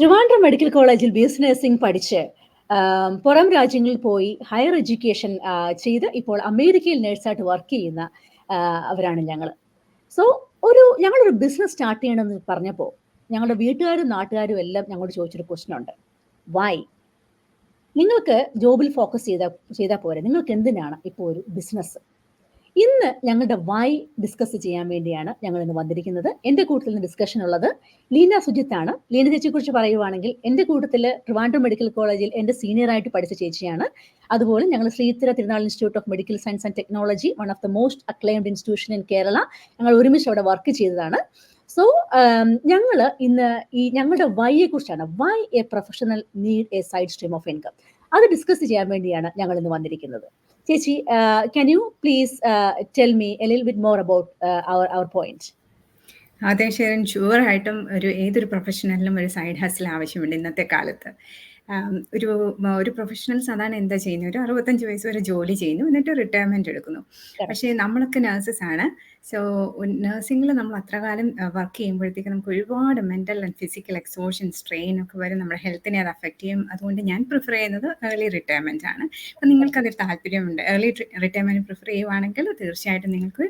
Trivandrum medical കോളേജിൽ BS nursing പഠിച്ച് പുറം രാജ്യങ്ങളിൽ പോയി ഹയർ എഡ്യൂക്കേഷൻ ചെയ്ത് ഇപ്പോൾ അമേരിക്കയിൽ നഴ്സായിട്ട് വർക്ക് ചെയ്യുന്ന അവരാണ് ഞങ്ങൾ. സോ ഞങ്ങളൊരു ബിസിനസ് സ്റ്റാർട്ട് ചെയ്യണമെന്ന് പറഞ്ഞപ്പോൾ ഞങ്ങളുടെ വീട്ടുകാരും നാട്ടുകാരും എല്ലാം ഞങ്ങളോട് ചോദിച്ചൊരു ക്വസ്റ്റ്യൻ ഉണ്ട്. വൈ? നിങ്ങൾക്ക് ജോബിൽ ഫോക്കസ് ചെയ്താൽ പോരെ, നിങ്ങൾക്ക് എന്തിനാണ് ഇപ്പോൾ ഒരു ബിസിനസ്? ഇന്ന് ഞങ്ങളുടെ വൈ ഡിസ്കസ് ചെയ്യാൻ വേണ്ടിയാണ് ഞങ്ങൾ ഇന്ന് വന്നിരിക്കുന്നത്. എൻ്റെ കൂട്ടത്തിൽ നിന്ന് ഡിസ്കഷൻ ഉള്ളത് ലീന സുജിത്താണ്. ലീന ചേച്ചിയെക്കുറിച്ച് പറയുവാണെങ്കിൽ എൻ്റെ കൂട്ടത്തിൽ ട്രിവാൻഡ്രം മെഡിക്കൽ കോളേജിൽ എൻ്റെ സീനിയറായിട്ട് പഠിച്ച ചേച്ചിയാണ്. അതുപോലെ ഞങ്ങൾ ശ്രീധര തിരുനാൾ institute of medical science and technology, one of the most acclaimed institution in Kerala, ഞങ്ങൾ ഒരുമിച്ച് അവിടെ വർക്ക് ചെയ്തതാണ്. സോ ഞങ്ങൾ ഇന്ന് ഞങ്ങളുടെ വൈയെ കുറിച്ചാണ്, why a professional need a side stream of income, അത് ഡിസ്കസ് ചെയ്യാൻ വേണ്ടിയാണ് ഞങ്ങൾ ഇന്ന് വന്നിരിക്കുന്നത്. ചേച്ചി, can you please tell me a little bit more about our point? അതെ ഷെറിൻ, ഷുവറായിട്ടും ഏതൊരു പ്രൊഫഷണലിനും ഒരു സൈഡ് ഹസിൽ ആവശ്യമുണ്ട് ഇന്നത്തെ കാലത്ത്. ഒരു പ്രൊഫഷണൽ സാധാരണ എന്താ ചെയ്യുന്നത്, ഒരു 65 വയസ്സ് വരെ ജോലി ചെയ്യുന്നു, എന്നിട്ട് റിട്ടയർമെൻറ്റ് എടുക്കുന്നു. പക്ഷേ നമ്മളൊക്കെ നഴ്സസ് ആണ്. സോ നഴ്സിംഗിൽ നമ്മൾ അത്ര കാലം വർക്ക് ചെയ്യുമ്പോഴത്തേക്ക് നമുക്ക് ഒരുപാട് mental and physical exhaustion, strain ഒക്കെ വരും, നമ്മുടെ ഹെൽത്തിനെ അത് അഫക്റ്റ് ചെയ്യും. അതുകൊണ്ട് ഞാൻ പ്രിഫർ ചെയ്യുന്നത് ഏർലി റിട്ടയർമെൻറ്റ് ആണ്. അപ്പം നിങ്ങൾക്കതിൽ താല്പര്യമുണ്ട്, ഏർലി റിട്ടയർമെൻറ്റ് പ്രിഫർ ചെയ്യുവാണെങ്കിൽ തീർച്ചയായിട്ടും നിങ്ങൾക്ക്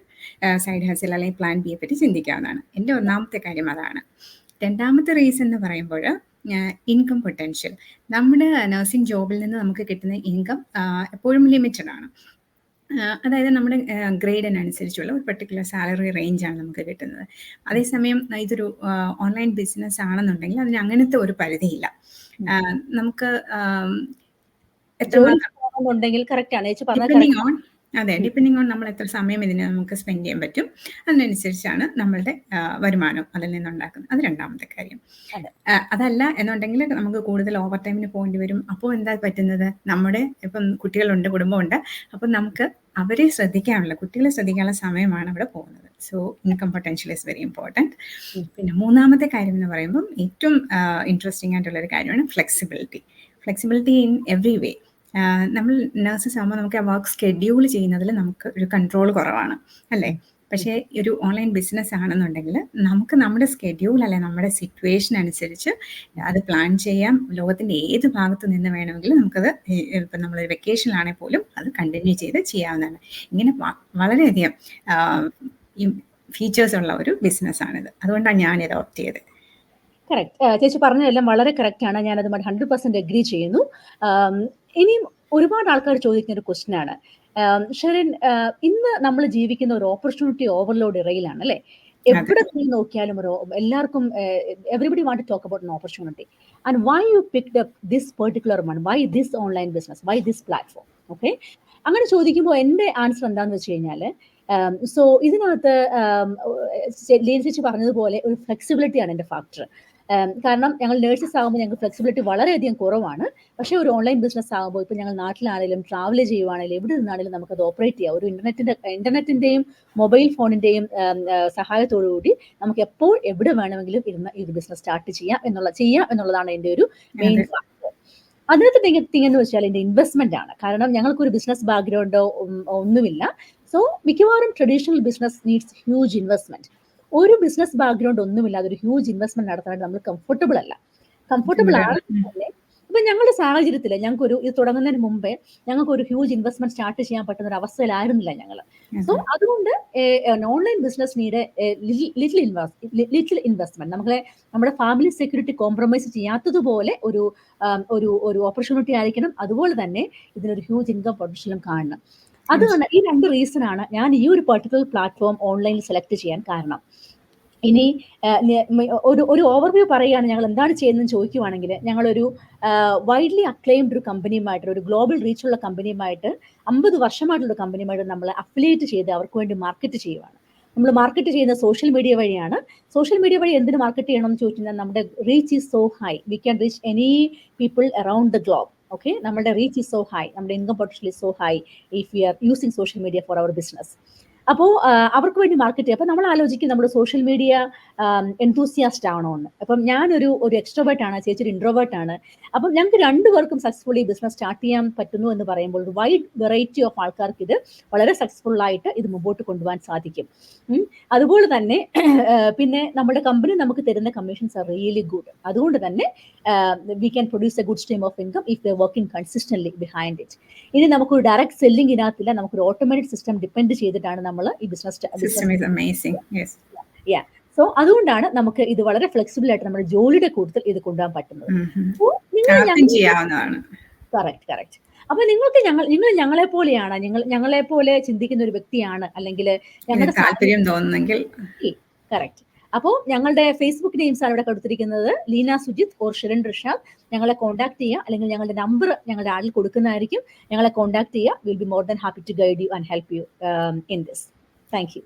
സൈഡ് ഹസിൽ അല്ലെങ്കിൽ പ്ലാൻ ബിയെ പറ്റി ചിന്തിക്കാവുന്നതാണ്. എൻ്റെ ഒന്നാമത്തെ കാര്യം അതാണ്. രണ്ടാമത്തെ റീസൺ എന്ന് പറയുമ്പോൾ ഇൻകം പൊട്ടൻഷ്യൽ. നമ്മുടെ നഴ്സിംഗ് ജോബിൽ നിന്ന് നമുക്ക് കിട്ടുന്ന ഇൻകം എപ്പോഴും ലിമിറ്റഡ് ആണ്. അതായത് നമ്മുടെ ഗ്രേഡിനനുസരിച്ചുള്ള ഒരു പെർട്ടിക്കുലർ സാലറി റേഞ്ചാണ് നമുക്ക് കിട്ടുന്നത്. അതേസമയം ഇതൊരു ഓൺലൈൻ ബിസിനസ് ആണെന്നുണ്ടെങ്കിൽ അതിന് അങ്ങനത്തെ ഒരു പരിധിയില്ല. നമുക്ക് ഡിപ്പെൻഡിങ് ഓൺ നമ്മൾ എത്ര സമയം ഇതിന് നമുക്ക് സ്പെൻഡ് ചെയ്യാൻ പറ്റും, അതിനനുസരിച്ചാണ് നമ്മളുടെ വരുമാനം അതിൽ നിന്നുണ്ടാക്കുന്നത്. അത് രണ്ടാമത്തെ കാര്യം. അതല്ല എന്നുണ്ടെങ്കിൽ നമുക്ക് കൂടുതൽ ഓവർ ടൈമിന് പോകേണ്ടി വരും. അപ്പോൾ എന്താ പറ്റുന്നത്, നമ്മുടെ ഇപ്പം കുട്ടികളുണ്ട്, കുടുംബമുണ്ട്, അപ്പം നമുക്ക് അവരെ കുട്ടികളെ ശ്രദ്ധിക്കാനുള്ള സമയമാണ് അവിടെ പോകുന്നത്. So income potential is very important. പിന്നെ മൂന്നാമത്തെ കാര്യം എന്ന് പറയുമ്പം ഏറ്റവും ഇൻട്രസ്റ്റിംഗ് ആയിട്ടുള്ളൊരു കാര്യമാണ് ഫ്ലെക്സിബിലിറ്റി ഇൻ എവറി വേ. നമ്മൾ നഴ്സസ് ആകുമ്പോൾ നമുക്ക് ആ വർക്ക് സ്കെഡ്യൂൾ ചെയ്യുന്നതിൽ നമുക്ക് ഒരു കൺട്രോൾ കുറവാണ്, അല്ലേ? പക്ഷേ ഒരു ഓൺലൈൻ ബിസിനസ് ആണെന്നുണ്ടെങ്കിൽ നമുക്ക് നമ്മുടെ സ്കെഡ്യൂൾ അല്ലെ നമ്മുടെ സിറ്റുവേഷൻ അനുസരിച്ച് അത് പ്ലാൻ ചെയ്യാം. ലോകത്തിൻ്റെ ഏത് ഭാഗത്ത് നിന്ന് വേണമെങ്കിലും നമുക്കത്, ഇപ്പം നമ്മളൊരു വെക്കേഷനിലാണെങ്കിൽ പോലും അത് കണ്ടിന്യൂ ചെയ്ത് ചെയ്യാവുന്നതാണ്. ഇങ്ങനെ വളരെയധികം ഫീച്ചേഴ്സ് ഉള്ള ഒരു ബിസിനസ്സാണിത്. അതുകൊണ്ടാണ് ഞാനിത് ഓപ്റ്റ് ചെയ്തത്. കറക്റ്റ്, ചേച്ചി പറഞ്ഞതെല്ലാം വളരെ കറക്റ്റാണ്. ഞാനതുമായിട്ട് 100% അഗ്രി ചെയ്യുന്നു. ഇനിയും ഒരുപാട് ആൾക്കാർ ചോദിക്കുന്ന ഒരു ക്വസ്റ്റ്യൻ ആണ്, ഷെറിൻ, ഇന്ന് നമ്മൾ ജീവിക്കുന്ന ഒരു ഓപ്പർച്യൂണിറ്റി ഓവർലോഡ് ഇറയിലാണ്, അല്ലേ? എവിടെ നോക്കിയാലും എല്ലാവർക്കും everybody want to talk about an opportunity and why you picked up this particular one, why this online business, why this platform? Okay, അങ്ങനെ ചോദിക്കുമ്പോൾ എൻ്റെ ആൻസർ എന്താണെന്ന് വെച്ച് കഴിഞ്ഞാൽ, സോ ഇതിനകത്ത് ലീന ചേച്ചി പറഞ്ഞതുപോലെ ഒരു ഫ്ലെക്സിബിലിറ്റിയാണ് എൻ്റെ ഫാക്ടർ. കാരണം ഞങ്ങൾ നേഴ്സസ് ആകുമ്പോൾ ഞങ്ങൾക്ക് ഫ്ലെക്സിബിലിറ്റി വളരെയധികം കുറവാണ്. പക്ഷേ ഒരു ഓൺലൈൻ ബിസിനസ് ആകുമ്പോൾ ഇപ്പോൾ ഞങ്ങൾ നാട്ടിലാണെങ്കിലും ട്രാവൽ ചെയ്യുവാണെങ്കിലും എവിടെ നിന്നാണെങ്കിലും നമുക്കത് ഓപ്പറേറ്റ് ചെയ്യാം. ഒരു ഇന്റർനെറ്റിൻ്റെയും മൊബൈൽ ഫോണിൻ്റെയും സഹായത്തോടുകൂടി നമുക്ക് എപ്പോൾ എവിടെ വേണമെങ്കിലും ഇരുന്ന് ഈ ഒരു ബിസിനസ് സ്റ്റാർട്ട് ചെയ്യാം എന്നുള്ളതാണ് എൻ്റെ ഒരു മെയിൻ ഫാക്ടർ. അതിനകത്ത് തിങ്ങെന്ന് വെച്ചാൽ എൻ്റെ ഇൻവെസ്റ്റ്മെന്റ് ആണ്. കാരണം ഞങ്ങൾക്കൊരു ബിസിനസ് ബാക്ക്ഗ്രൗണ്ടോ ഒന്നുമില്ല. സോ മിക്കവാറും traditional business needs huge investment. ഒരു ബിസിനസ് ബാക്ക്ഗ്രൗണ്ട് ഒന്നുമില്ലാതെ ഒരു ഹ്യൂജ് ഇൻവെസ്റ്റ്മെന്റ് നടത്താനായിട്ട് നമ്മൾ കംഫർട്ടബിൾ ആണ്. ഇപ്പൊ ഞങ്ങളുടെ സാഹചര്യത്തിൽ ഇത് തുടങ്ങുന്നതിന് മുമ്പേ ഞങ്ങൾക്ക് ഒരു ഹ്യൂജ് ഇൻവെസ്റ്റ്മെന്റ് സ്റ്റാർട്ട് ചെയ്യാൻ പറ്റുന്ന ഒരു അവസ്ഥയിലായിരുന്നില്ല ഞങ്ങൾ. സോ അതുകൊണ്ട് online business need little investment. നമ്മുടെ ഫാമിലി സെക്യൂരിറ്റി കോംപ്രമൈസ് ചെയ്യാത്തതുപോലെ ഒരു ഓപ്പർച്യൂണിറ്റി ആയിരിക്കണം. അതുപോലെ തന്നെ ഇതിനൊരു ഹ്യൂജ് ഇൻകം പൊട്ടൻഷ്യലും കാണണം. അതുകൊണ്ട് ഈ 2 റീസൺ ആണ് ഞാൻ ഈ ഒരു പെർട്ടിക്കുലർ പ്ലാറ്റ്ഫോം ഓൺലൈനിൽ സെലക്ട് ചെയ്യാൻ കാരണം. ഇനി ഒരു ഓവർവ്യൂ പറയുകയാണ്, ഞങ്ങൾ എന്താണ് ചെയ്യുന്നതെന്ന് ചോദിക്കുവാണെങ്കിൽ, ഞങ്ങളൊരു വൈഡ്ലി അക്ലെയിംഡ് ഒരു കമ്പനിയുമായിട്ട്, ഒരു ഗ്ലോബൽ റീച്ചുള്ള കമ്പനിയുമായിട്ട്, 50 വർഷമായിട്ടുള്ള കമ്പനിയുമായിട്ട് നമ്മൾ അഫിലിയേറ്റ് ചെയ്ത് അവർക്ക് വേണ്ടി മാർക്കറ്റ് ചെയ്യുവാണ്. നമ്മൾ മാർക്കറ്റ് ചെയ്യുന്ന സോഷ്യൽ മീഡിയ വഴിയാണ്. സോഷ്യൽ മീഡിയ വഴി എന്തിന് മാർക്കറ്റ് ചെയ്യണമെന്ന് ചോദിച്ചാൽ നമ്മുടെ reach is so high, we can reach any people around the globe. Okay, നമ്മുടെ റീച്ച് ഈസ് സോ ഹൈ, നമ്മുടെ income potential is so high if you are using social media for our business. അപ്പോൾ അവർക്ക് വേണ്ടി market ചെയ്യുക. അപ്പോൾ നമ്മൾ ആലോചിക്കും, നമ്മുടെ സോഷ്യൽ മീഡിയ എൻതൂസിയാസ്റ്റ് ആണോ എന്ന്. അപ്പം ഞാനൊരു എക്സ്ട്രോവേർട്ട് ആണ്, ചേച്ചി ഒരു ഇൻട്രോവേർട്ട് ആണ്. അപ്പം ഞങ്ങൾക്ക് രണ്ടുപേർക്കും സക്സസ്ഫുള്ളി ബിസിനസ് സ്റ്റാർട്ട് ചെയ്യാൻ പറ്റുന്നു എന്ന് പറയുമ്പോൾ ഒരു വൈഡ് വെറൈറ്റി ഓഫ് ആൾക്കാർക്ക് ഇത് വളരെ സക്സസ്ഫുൾ ആയിട്ട് ഇത് മുമ്പോട്ട് കൊണ്ടുപോകാൻ സാധിക്കും. അതുപോലെ തന്നെ പിന്നെ നമ്മുടെ കമ്പനി നമുക്ക് തരുന്ന കമ്മീഷൻസ് ആർ റിയലി ഗുഡ്. അതുകൊണ്ട് തന്നെ we can produce A good stream of income if the working consistently behind it. ഇനി നമുക്കൊരു ഡയറക്റ്റ് സെല്ലിങ്ങിനകത്തില്ല, നമുക്കൊരു ഓട്ടോമാറ്റിക് സിസ്റ്റം ഡിപ്പെൻഡ് ചെയ്തിട്ടാണ് നമ്മൾ ഈ ബിസിനസ്. സോ അതുകൊണ്ടാണ് നമുക്ക് ഇത് വളരെ ഫ്ലെക്സിബിൾ ആയിട്ട് നമ്മുടെ ജോലിയുടെ കൂടുതൽ ഇത് കൊണ്ടുപോകാൻ പറ്റുന്നത്. കറക്റ്റ്. അപ്പൊ നിങ്ങൾക്ക് നിങ്ങൾ ഞങ്ങളെ പോലെയാണ്, ഞങ്ങളെ പോലെ ചിന്തിക്കുന്ന ഒരു വ്യക്തിയാണ്, അല്ലെങ്കിൽ ഞങ്ങളുടെ താല്പര്യം തോന്നുന്നെങ്കിൽ കറക്റ്റ്. അപ്പോൾ ഞങ്ങളുടെ ഫേസ്ബുക്ക് നെയിംസ് ആണ് ഇവിടെ കൊടുത്തിരിക്കുന്നത്, ലീന സുജിത് ഓർ ഷെറിൻ റിഷാദ്. ഞങ്ങളെ കോൺടാക്ട് ചെയ്യുക, അല്ലെങ്കിൽ ഞങ്ങളുടെ നമ്പർ ഞങ്ങളുടെ ആളിൽ കൊടുക്കുന്നതായിരിക്കും. ഞങ്ങളെ കോൺടാക്ട് ചെയ്യുക. Will be more than happy to guide you and help you in this. Thank U.